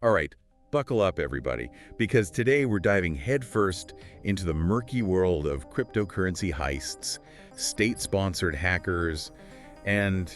All right, buckle up everybody, because today we're diving headfirst into the murky world of cryptocurrency heists, state-sponsored hackers, and,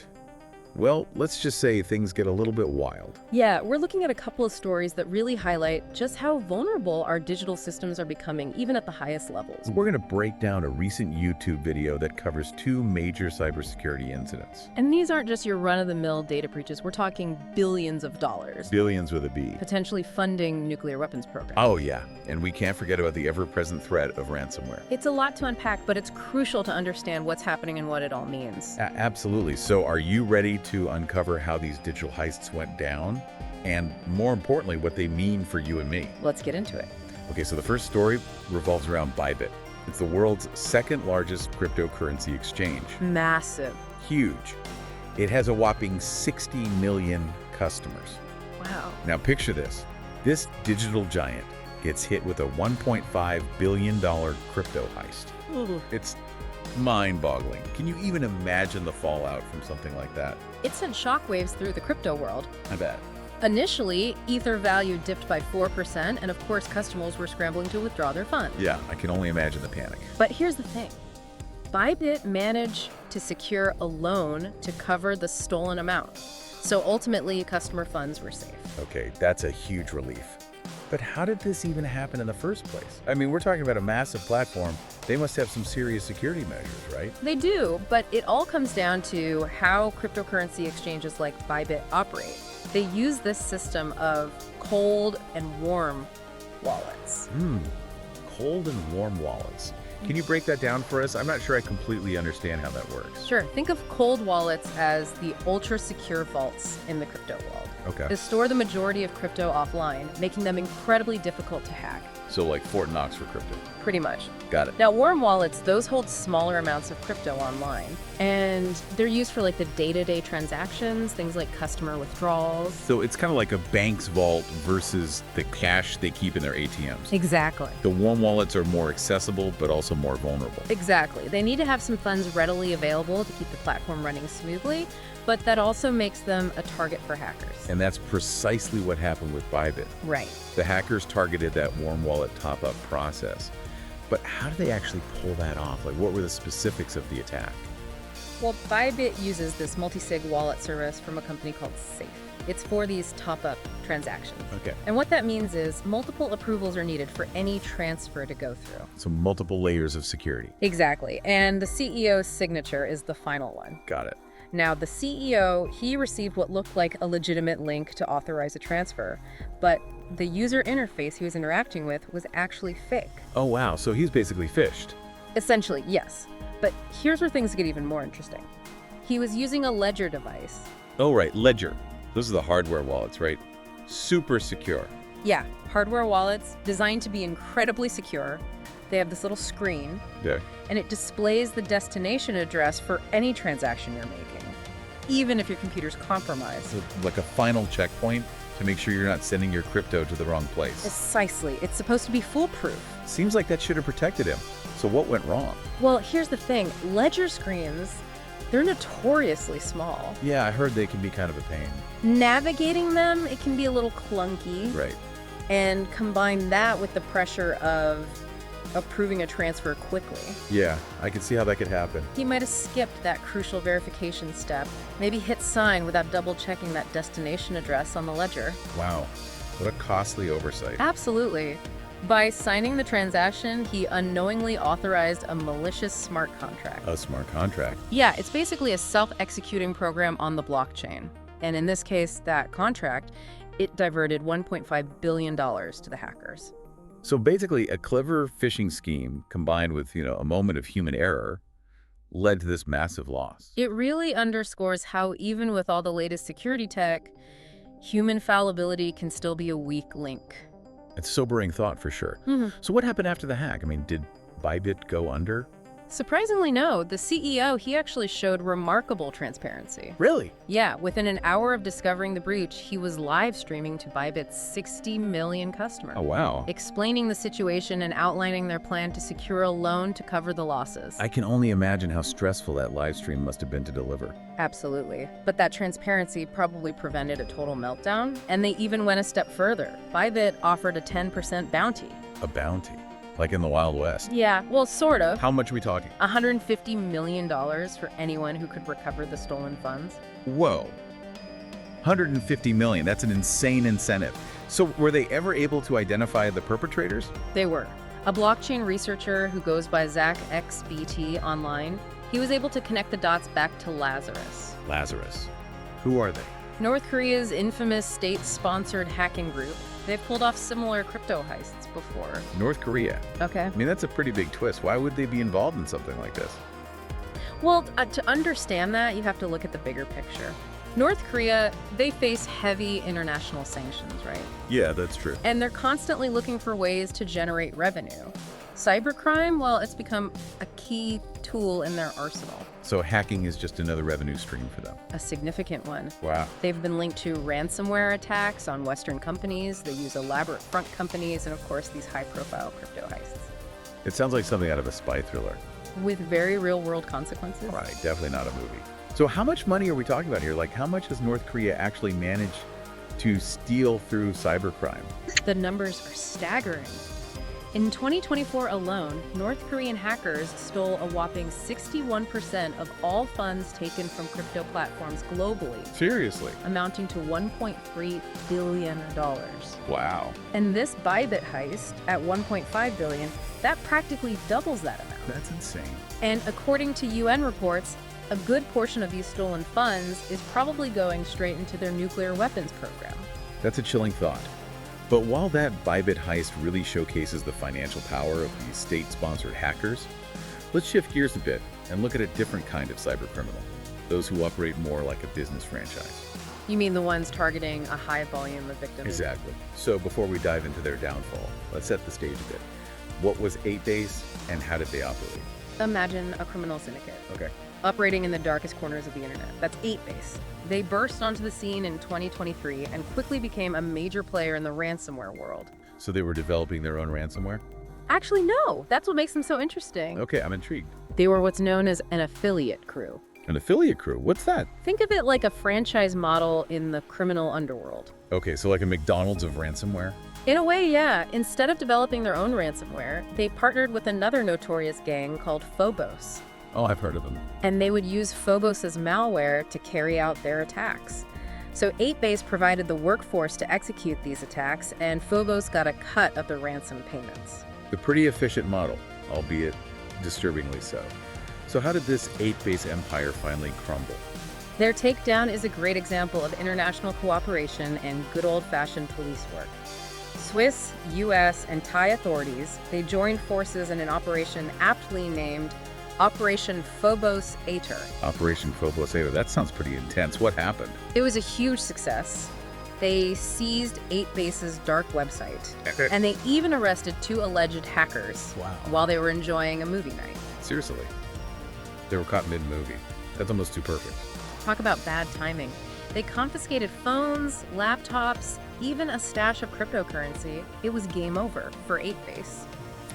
well, let's just say things get a little bit wild. Yeah, we're looking at a couple of stories that really highlight just how vulnerable our digital systems are becoming, even at the highest levels. We're going to break down a recent YouTube video that covers two major cybersecurity incidents. And these aren't just your run-of-the-mill data breaches. We're talking billions of dollars, Billions with a B. potentially funding nuclear weapons programs. Oh yeah, and we can't forget about the ever-present threat of ransomware. It's a lot to unpack, but it's crucial to understand what's happening and what it all means. Absolutely. So are you ready to uncover how these digital heists went down? And more importantly, what they mean for you and me. Let's get into it. Okay, so the first story revolves around Bybit. It's the world's second largest cryptocurrency exchange. Massive. Huge. It has a whopping 60 million customers. Wow. Now picture this. This digital giant gets hit with a $1.5 billion crypto heist. Ooh. It's mind-boggling. Can you even imagine the fallout from something like that? It sent shockwaves through the crypto world. I bet. Initially, Ether value dipped by 4%, and of course, customers were scrambling to withdraw their funds. Yeah, I can only imagine the panic. But here's the thing. Bybit managed to secure a loan to cover the stolen amount. So ultimately, customer funds were safe. Okay, that's a huge relief. But how did this even happen in the first place? I mean, we're talking about a massive platform. They must have some serious security measures, right? They do, but it all comes down to how cryptocurrency exchanges like Bybit operate. They use this system of cold and warm wallets. Cold and warm wallets. Can you break that down for us? I'm not sure I completely understand how that works. Sure, think of cold wallets as the ultra-secure vaults in the crypto world. Okay. They store the majority of crypto offline, making them incredibly difficult to hack. So like Fort Knox for crypto. Pretty much. Got it. Now, warm wallets, those hold smaller amounts of crypto online, and they're used for like the day-to-day transactions, things like customer withdrawals. So it's kind of like a bank's vault versus the cash they keep in their ATMs. Exactly. The warm wallets are more accessible, but also more vulnerable. Exactly. They need to have some funds readily available to keep the platform running smoothly, but that also makes them a target for hackers. And that's precisely what happened with Bybit. Right. The hackers targeted that warm wallet top-up process. But how did they actually pull that off? Like, what were the specifics of the attack? Well, Bybit uses this multi-sig wallet service from a company called Safe. It's for these top-up transactions. Okay. And what that means is multiple approvals are needed for any transfer to go through. So multiple layers of security. Exactly. And the CEO's signature is the final one. Got it. Now, the CEO, he received what looked like a legitimate link to authorize a transfer, but the user interface he was interacting with was actually fake. Oh, wow. So he's basically phished. Essentially, yes. But here's where things get even more interesting. He was using a ledger device. Oh, right. Ledger. Those are the hardware wallets, right? Super secure. Yeah, hardware wallets designed to be incredibly secure. They have this little screen, Yeah. and it displays the destination address for any transaction you're making, even if your computer's compromised. So like a final checkpoint to make sure you're not sending your crypto to the wrong place. Precisely. It's supposed to be foolproof. Seems like that should have protected him. So what went wrong? Well, here's the thing. Ledger screens, they're notoriously small. Yeah, I heard they can be kind of a pain. Navigating them, it can be a little clunky. Right. And combine that with the pressure of approving a transfer quickly. Yeah, I can see how that could happen. He might have skipped that crucial verification step, maybe hit sign without double checking that destination address on the ledger. Wow, what a costly oversight. Absolutely. By signing the transaction, he unknowingly authorized a malicious smart contract. A smart contract. Yeah, it's basically a self-executing program on the blockchain. And in this case, that contract, it diverted $1.5 billion to the hackers. So basically, a clever phishing scheme combined with, a moment of human error led to this massive loss. It really underscores how even with all the latest security tech, human fallibility can still be a weak link. It's a sobering thought for sure. So what happened after the hack? I mean, did Bybit go under? Surprisingly, no. The CEO, he actually showed remarkable transparency. Really? Yeah, within an hour of discovering the breach, he was live streaming to Bybit's 60 million customers. Oh, wow. Explaining the situation and outlining their plan to secure a loan to cover the losses. I can only imagine how stressful that live stream must have been to deliver. Absolutely. But that transparency probably prevented a total meltdown, and they even went a step further. Bybit offered a 10% bounty. A bounty? Like in the Wild West? Yeah, well, sort of. How much are we talking? $150 million for anyone who could recover the stolen funds. Whoa. 150 million, that's an insane incentive. So were they ever able to identify the perpetrators? They were. A blockchain researcher who goes by Zach XBT online, he was able to connect the dots back to Lazarus. Lazarus. Who are they? North Korea's infamous state-sponsored hacking group. They've pulled off similar crypto heists before. North Korea. Okay. I mean, that's a pretty big twist. Why would they be involved in something like this? Well, to understand that, you have to look at the bigger picture. North Korea, they face heavy international sanctions, right? Yeah, that's true. And they're constantly looking for ways to generate revenue. Cybercrime, well, it's become a key tool in their arsenal. So hacking is just another revenue stream for them. A significant one. Wow. They've been linked to ransomware attacks on Western companies. They use elaborate front companies and, of course, these high-profile crypto heists. It sounds like something out of a spy thriller. With very real-world consequences. Right, definitely not a movie. So how much money are we talking about here? Like, how much has North Korea actually managed to steal through cybercrime? The numbers are staggering. In 2024 alone, North Korean hackers stole a whopping 61% of all funds taken from crypto platforms globally, Seriously? amounting to $1.3 billion. Wow. And this Bybit heist at $1.5 billion, that practically doubles that amount. That's insane. And according to UN reports, a good portion of these stolen funds is probably going straight into their nuclear weapons program. That's a chilling thought. But while that Bybit heist really showcases the financial power of these state-sponsored hackers, let's shift gears a bit and look at a different kind of cybercriminal, those who operate more like a business franchise. You mean the ones targeting a high volume of victims? Exactly. So before we dive into their downfall, let's set the stage a bit. What was 8Base and how did they operate? Imagine a criminal syndicate. Okay. Operating in the darkest corners of the internet. That's 8Base. They burst onto the scene in 2023 and quickly became a major player in the ransomware world. So they were developing their own ransomware? Actually, no. That's what makes them so interesting. Okay, I'm intrigued. They were what's known as an affiliate crew. An affiliate crew? What's that? Think of it like a franchise model in the criminal underworld. Okay, so like a McDonald's of ransomware? In a way, yeah. Instead of developing their own ransomware, they partnered with another notorious gang called Phobos. Oh, I've heard of them. And they would use Phobos' malware to carry out their attacks. So 8Base provided the workforce to execute these attacks, and Phobos got a cut of the ransom payments. A pretty efficient model, albeit disturbingly so. So how did this 8Base empire finally crumble? Their takedown is a great example of international cooperation and good old-fashioned police work. Swiss, US, and Thai authorities, they joined forces in an operation aptly named Operation Phobos Ater. Operation Phobos Ater, that sounds pretty intense. What happened? It was a huge success. They seized 8Base's dark website, and they even arrested 2 alleged hackers while they were enjoying a movie night. Seriously? They were caught mid-movie. That's almost too perfect. Talk about bad timing. They confiscated phones, laptops, even a stash of cryptocurrency. It was game over for 8Base.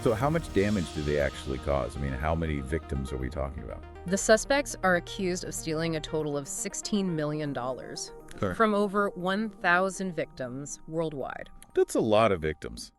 So how much damage did they actually cause? I mean, how many victims are we talking about? The suspects are accused of stealing a total of $16 million from over 1,000 victims worldwide. That's a lot of victims.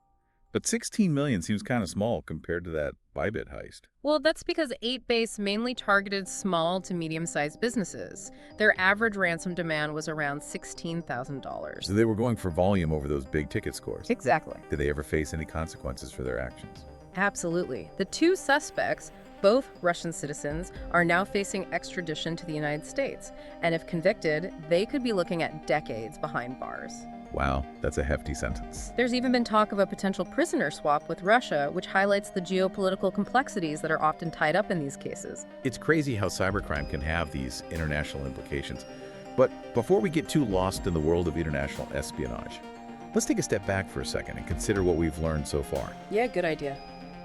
But 16 million seems kind of small compared to that Bybit heist. Well, that's because 8Base mainly targeted small to medium-sized businesses. Their average ransom demand was around $16,000. So they were going for volume over those big ticket scores. Exactly. Did they ever face any consequences for their actions? Absolutely. The 2 suspects, both Russian citizens, are now facing extradition to the United States. And if convicted, they could be looking at decades behind bars. Wow, that's a hefty sentence. There's even been talk of a potential prisoner swap with Russia, which highlights the geopolitical complexities that are often tied up in these cases. It's crazy how cybercrime can have these international implications. But before we get too lost in the world of international espionage, let's take a step back for a second and consider what we've learned so far. Yeah, good idea.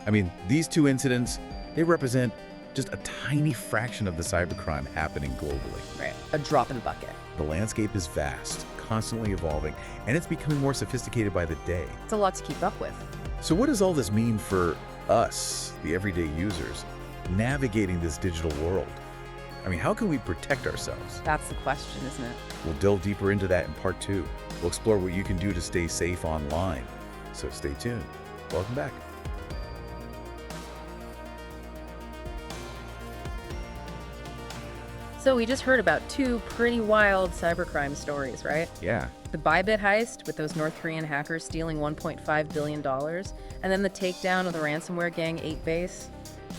I mean, these 2 incidents, they represent just a tiny fraction of the cybercrime happening globally. Right. A drop in the bucket. The landscape is vast, constantly evolving, and it's becoming more sophisticated by the day. It's a lot to keep up with. So what does all this mean for us, the everyday users, navigating this digital world? I mean, how can we protect ourselves? That's the question, isn't it? We'll delve deeper into that in part 2. We'll explore what you can do to stay safe online. So stay tuned. Welcome back. So we just heard about 2 pretty wild cybercrime stories, right? Yeah. The Bybit heist with those North Korean hackers stealing $1.5 billion, and then the takedown of the ransomware gang 8Base.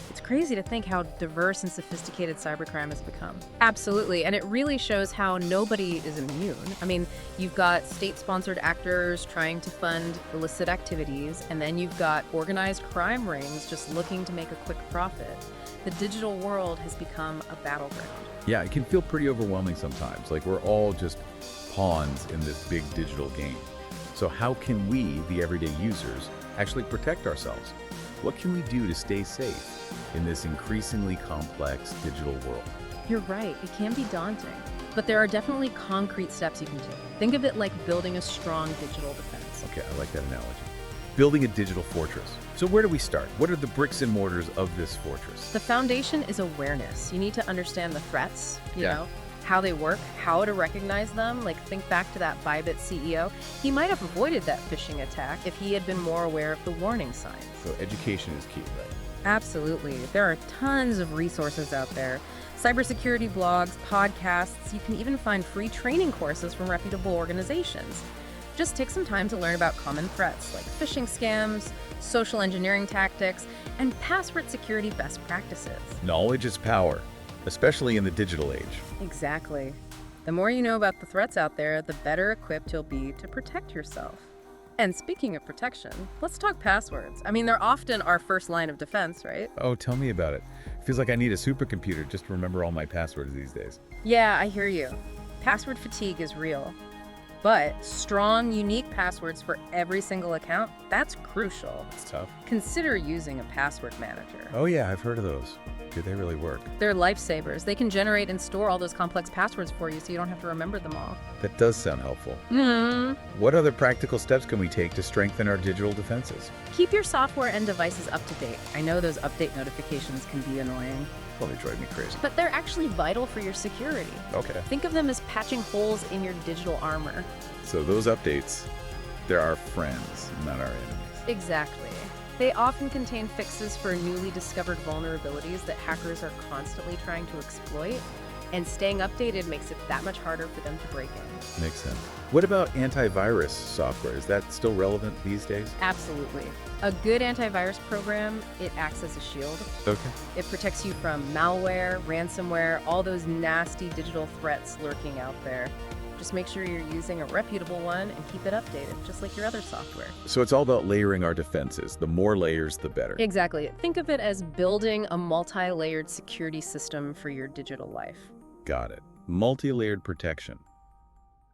It's crazy to think how diverse and sophisticated cybercrime has become. Absolutely, and it really shows how nobody is immune. I mean, you've got state-sponsored actors trying to fund illicit activities, and then you've got organized crime rings just looking to make a quick profit. The digital world has become a battleground. Yeah, it can feel pretty overwhelming sometimes, like we're all just pawns in this big digital game. So how can we, the everyday users, actually protect ourselves? What can we do to stay safe in this increasingly complex digital world? You're right, it can be daunting, but there are definitely concrete steps you can take. Think of it like building a strong digital defense. Okay, I like that analogy. Building a digital fortress. So where do we start? What are the bricks and mortars of this fortress? The foundation is awareness. You need to understand the threats, you Yeah. know, how they work, how to recognize them. Like, think back to that Bybit CEO. He might have avoided that phishing attack if he had been more aware of the warning signs. So education is key, right? Absolutely. There are tons of resources out there. Cybersecurity blogs, podcasts, you can even find free training courses from reputable organizations. Just take some time to learn about common threats like phishing scams, social engineering tactics, and password security best practices. Knowledge is power, especially in the digital age. Exactly. The more you know about the threats out there, the better equipped you'll be to protect yourself. And speaking of protection, let's talk passwords. I mean, they're often our first line of defense, right? Oh, tell me about it. Feels like I need a supercomputer just to remember all my passwords these days. Yeah, I hear you. Password fatigue is real. But strong, unique passwords for every single account, that's crucial. It's tough. Consider using a password manager. Oh yeah, I've heard of those. Do they really work? They're lifesavers. They can generate and store all those complex passwords for you so you don't have to remember them all. That does sound helpful. Mm-hmm. What other practical steps can we take to strengthen our digital defenses? Keep your software and devices up to date. I know those update notifications can be annoying, Probably drive me crazy. but they're actually vital for your security. Okay. Think of them as patching holes in your digital armor. So those updates, they're our friends, not our enemies. Exactly. They often contain fixes for newly discovered vulnerabilities that hackers are constantly trying to exploit, and staying updated makes it that much harder for them to break in. Makes sense. What about antivirus software? Is that still relevant these days? Absolutely. A good antivirus program, it acts as a shield. Okay. It protects you from malware, ransomware, all those nasty digital threats lurking out there. Just make sure you're using a reputable one and keep it updated, just like your other software. So it's all about layering our defenses. The more layers, the better. Exactly. Think of it as building a multi-layered security system for your digital life. Got it. Multi-layered protection.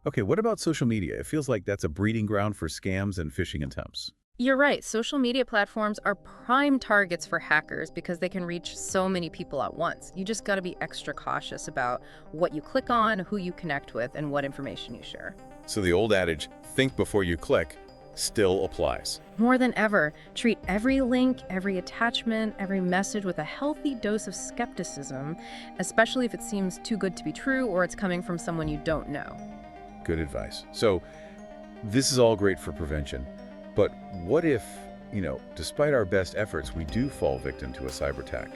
Okay, what about social media? It feels like that's a breeding ground for scams and phishing attempts. You're right. Social media platforms are prime targets for hackers because they can reach so many people at once. You just got to be extra cautious about what you click on, who you connect with, and what information you share. So the old adage, think before you click, still applies. More than ever, treat every link, every attachment, every message with a healthy dose of skepticism, especially if it seems too good to be true or it's coming from someone you don't know. Good advice. So this is all great for prevention, but what if, despite our best efforts, we do fall victim to a cyber attack?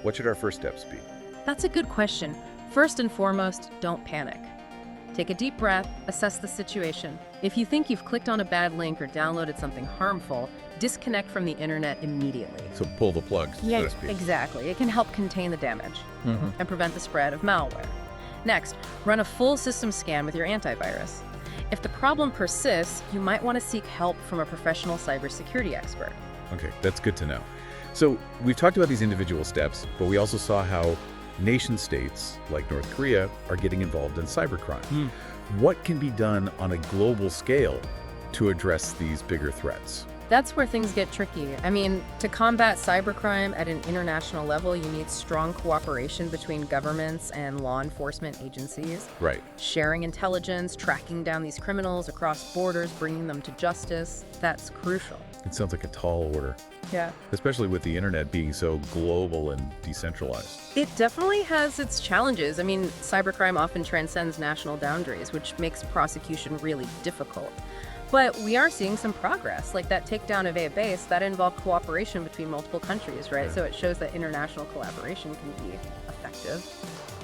What should our first steps be? That's a good question. First and foremost, don't panic. Take a deep breath, assess the situation. If you think you've clicked on a bad link or downloaded something harmful, disconnect from the internet immediately. So pull the plug, so to speak. Exactly. It can help contain the damage and prevent the spread of malware. Next, run a full system scan with your antivirus. If the problem persists, you might want to seek help from a professional cybersecurity expert. Okay, that's good to know. So we've talked about these individual steps, but we also saw how nation states like North Korea are getting involved in cybercrime. What can be done on a global scale to address these bigger threats? That's where things get tricky. I mean, to combat cybercrime at an international level, you need strong cooperation between governments and law enforcement agencies. Right. Sharing intelligence, tracking down these criminals across borders, bringing them to justice, that's crucial. It sounds like a tall order, Yeah. especially with the internet being so global and decentralized. It definitely has its challenges. I mean, cybercrime often transcends national boundaries, which makes prosecution really difficult. But we are seeing some progress, like that takedown of 8Base, that involved cooperation between multiple countries, right? Yeah. So it shows that international collaboration can be effective.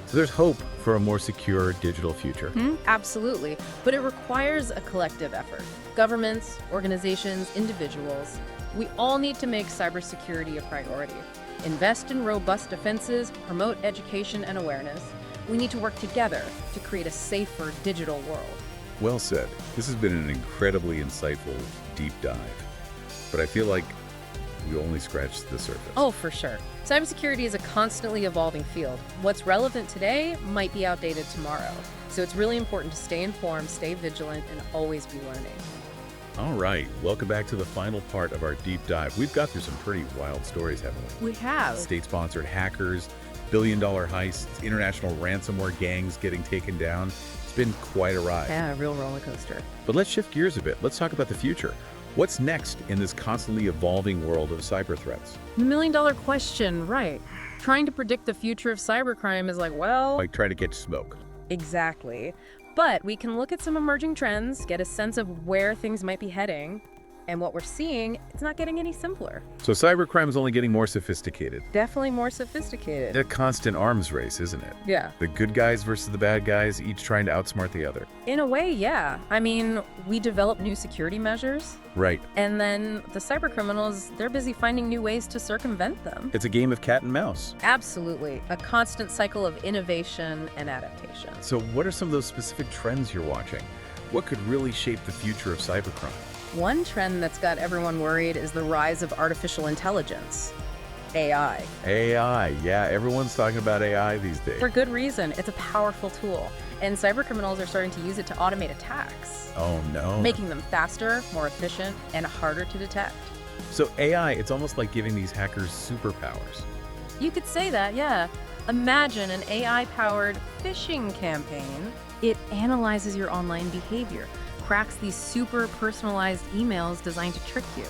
So there's hope for a more secure digital future. Absolutely. But it requires a collective effort. Governments, organizations, individuals, we all need to make cybersecurity a priority. Invest in robust defenses, promote education and awareness. We need to work together to create a safer digital world. Well said. This has been an incredibly insightful deep dive, but I feel like we only scratched the surface. Oh, for sure. Cybersecurity is a constantly evolving field. What's relevant today might be outdated tomorrow. So it's really important to stay informed, stay vigilant, and always be learning. All right, welcome back to the final part of our deep dive. We've got through some pretty wild stories, haven't we? We have. State-sponsored hackers, billion-dollar heists, international ransomware gangs getting taken down. It's been quite a ride. Yeah, a real roller coaster. But let's shift gears a bit. Let's talk about the future. What's next in this constantly evolving world of cyber threats? The million-dollar question, right. Trying to predict the future of cybercrime is like, well... Like trying to catch smoke. Exactly. But we can look at some emerging trends, get a sense of where things might be heading, and what we're seeing, it's not getting any simpler. So cybercrime is only getting more sophisticated. Definitely more sophisticated. A constant arms race, isn't it? Yeah. The good guys versus the bad guys, each trying to outsmart the other. In a way, yeah. I mean, we develop new security measures, Right. and then the cybercriminals, they're busy finding new ways to circumvent them. It's a game of cat and mouse. Absolutely. A constant cycle of innovation and adaptation. So what are some of those specific trends you're watching? What could really shape the future of cybercrime? One trend that's got everyone worried is the rise of artificial intelligence, AI. AI, yeah, everyone's talking about AI these days. For good reason. It's a powerful tool, and cybercriminals are starting to use it to automate attacks, Oh no. making them faster, more efficient, and harder to detect. So AI, it's almost like giving these hackers superpowers. You could say that, yeah. Imagine an AI-powered phishing campaign. It analyzes your online behavior, cracks these super personalized emails designed to trick you.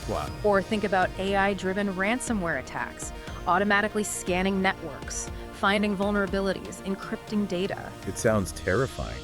Wow. Or think about AI-driven ransomware attacks, automatically scanning networks, finding vulnerabilities, encrypting data. It sounds terrifying.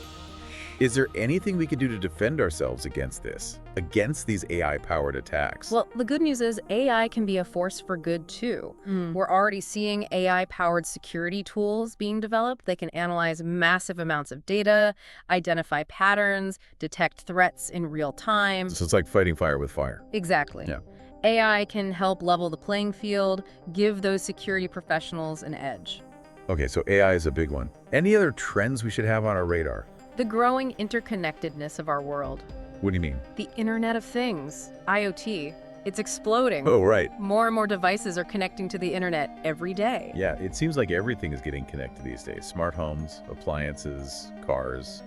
Is there anything we can do to defend ourselves against this? Against these AI-powered attacks? Well, the good news is AI can be a force for good too. We're already seeing AI-powered security tools being developed. They can analyze massive amounts of data, identify patterns, detect threats in real time. So it's like fighting fire with fire. Exactly. Yeah. AI can help level the playing field, give those security professionals an edge. Okay, so AI is a big one. Any other trends we should have on our radar? The growing interconnectedness of our world. What do you mean? The Internet of Things, IoT, it's exploding. Oh, right. More and more devices are connecting to the internet every day. Yeah, it seems like everything is getting connected these days. Smart homes, appliances, cars,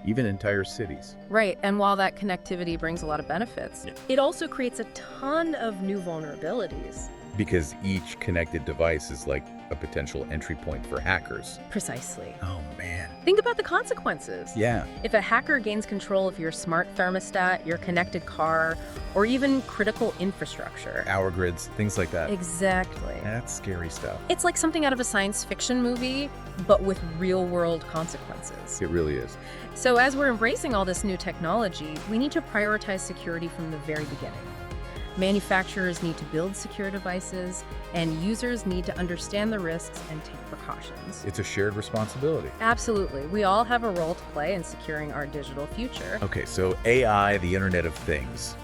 even entire cities. Right, and while that connectivity brings a lot of benefits, it also creates a ton of new vulnerabilities. Because each connected device is like a potential entry point for hackers. Precisely. Oh, man. Think about the consequences. Yeah. If a hacker gains control of your smart thermostat, your connected car, or even critical infrastructure. Power grids, things like that. Exactly. That's scary stuff. It's like something out of a science fiction movie, but with real-world consequences. It really is. So as we're embracing all this new technology, we need to prioritize security from the very beginning. Manufacturers need to build secure devices, and users need to understand the risks and take precautions. It's a shared responsibility. Absolutely. We all have a role to play in securing our digital future. Okay, so AI, the Internet of Things.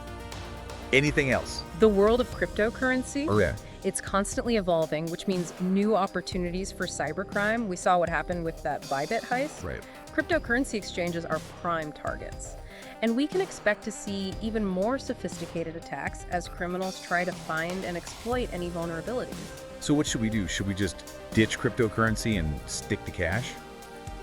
Anything else? The world of cryptocurrency, Oh, yeah. it's constantly evolving, which means new opportunities for cybercrime. We saw what happened with that Bybit heist. Right. Cryptocurrency exchanges are prime targets. And we can expect to see even more sophisticated attacks as criminals try to find and exploit any vulnerabilities. So what should we do? Should we just ditch cryptocurrency and stick to cash?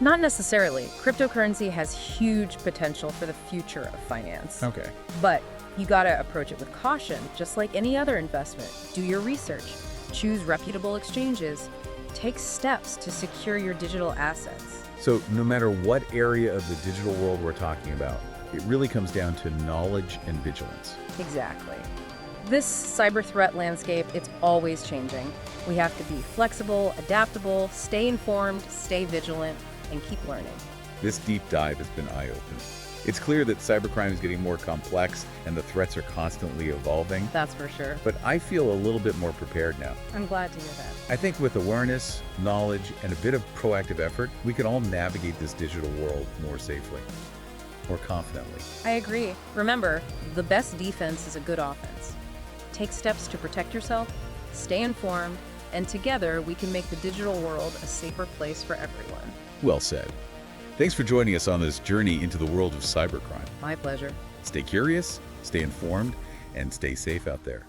Not necessarily. Cryptocurrency has huge potential for the future of finance. Okay. But You gotta approach it with caution, just like any other investment. Do your research, choose reputable exchanges, take steps to secure your digital assets. So no matter what area of the digital world we're talking about, it really comes down to knowledge and vigilance. Exactly. This cyber threat landscape, it's always changing. We have to be flexible, adaptable, stay informed, stay vigilant, and keep learning. This deep dive has been eye-opening. It's clear that cybercrime is getting more complex and the threats are constantly evolving. That's for sure. But I feel a little bit more prepared now. I'm glad to hear that. I think with awareness, knowledge, and a bit of proactive effort, we can all navigate this digital world more safely, more confidently. I agree. Remember, the best defense is a good offense. Take steps to protect yourself, stay informed, and together we can make the digital world a safer place for everyone. Well said. Thanks for joining us on this journey into the world of cybercrime. My pleasure. Stay curious, stay informed, and stay safe out there.